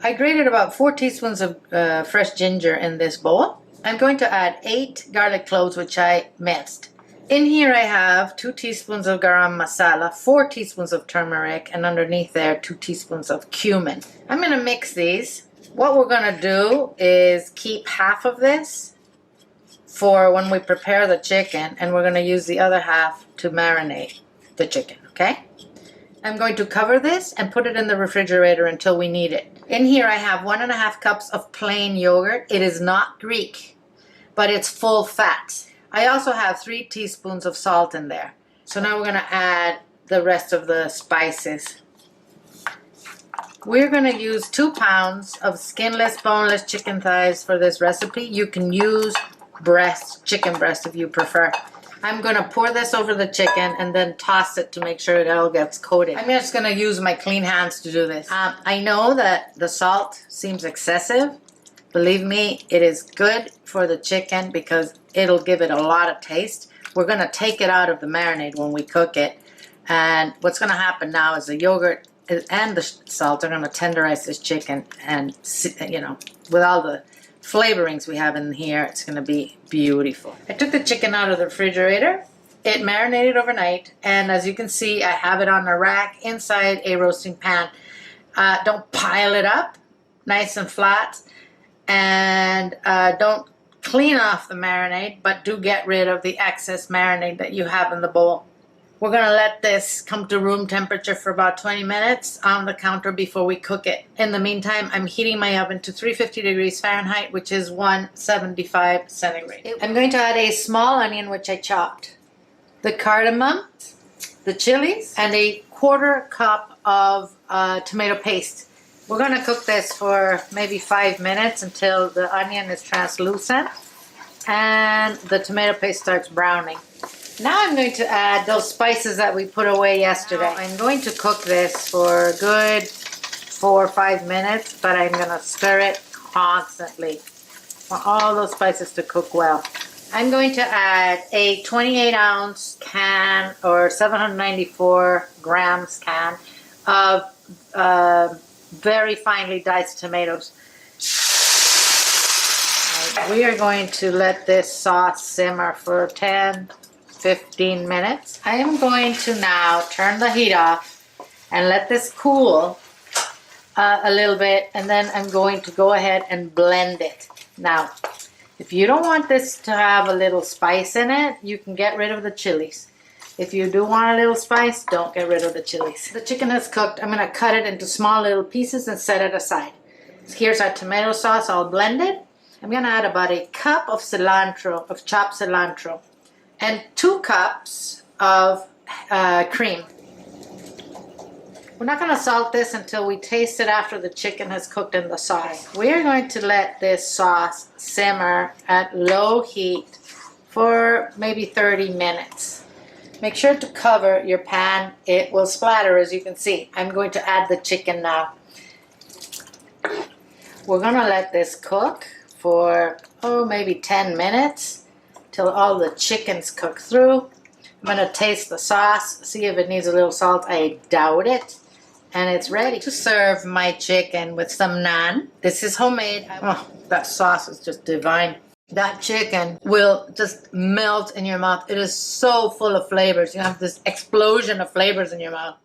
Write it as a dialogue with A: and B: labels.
A: I grated about 4 teaspoons of fresh ginger in this bowl. I'm going to add 8 garlic cloves, which I minced. In here I have 2 teaspoons of garam masala, 4 teaspoons of turmeric, and underneath there 2 teaspoons of cumin. I'm going to mix these. What we're going to do is keep half of this for when we prepare the chicken, and we're going to use the other half to marinate the chicken, okay? I'm going to cover this and put it in the refrigerator until we need it. In here I have 1.5 cups of plain yogurt. It is not Greek, but it's full fat. I also have 3 teaspoons of salt in there. So now we're going to add the rest of the spices. We're going to use 2 pounds of skinless, boneless chicken thighs for this recipe. You can use chicken breast if you prefer. I'm going to pour this over the chicken and then toss it to make sure it all gets coated. I'm just going to use my clean hands to do this. I know that the salt seems excessive. Believe me, it is good for the chicken because it'll give it a lot of taste. We're going to take it out of the marinade when we cook it. And what's going to happen now is the yogurt and the salt are going to tenderize this chicken. And, you know, with all the flavorings we have in here, it's going to be beautiful. I took the chicken out of the refrigerator. It marinated overnight. And as you can see, I have it on a rack inside a roasting pan. Don't pile it up nice and flat. And don't clean off the marinade, but do get rid of the excess marinade that you have in the bowl. We're going to let this come to room temperature for about 20 minutes on the counter before we cook it. In the meantime, I'm heating my oven to 350 degrees Fahrenheit, which is 175 centigrade. I'm going to add a small onion, which I chopped, the cardamom, the chilies, and a 1/4 cup of tomato paste. We're going to cook this for maybe 5 minutes until the onion is translucent and the tomato paste starts browning. Now I'm going to add those spices that we put away yesterday. Now I'm going to cook this for a good 4 or 5 minutes, but I'm going to stir it constantly for all those spices to cook well. I'm going to add a 28-ounce can or 794 grams can of very finely diced tomatoes. We are going to let this sauce simmer for 10-15 minutes. I am going to now turn the heat off and let this cool a little bit, and then I'm going to go ahead and blend it. Now, if you don't want this to have a little spice in it, you can get rid of the chilies. If you do want a little spice, don't get rid of the chilies. The chicken is cooked. I'm going to cut it into small little pieces and set it aside. Here's our tomato sauce all blended. I'm going to add about 1 cup of cilantro, of chopped cilantro, and 2 cups of cream. We're not going to salt this until we taste it after the chicken has cooked in the sauce. We are going to let this sauce simmer at low heat for maybe 30 minutes. Make sure to cover your pan. It will splatter, as you can see. I'm going to add the chicken now. We're going to let this cook for, maybe 10 minutes till all the chicken's cooked through. I'm going to taste the sauce, see if it needs a little salt. I doubt it. And it's ready to serve my chicken with some naan. This is homemade. Oh, that sauce is just divine. That chicken will just melt in your mouth. It is so full of flavors. You have this explosion of flavors in your mouth.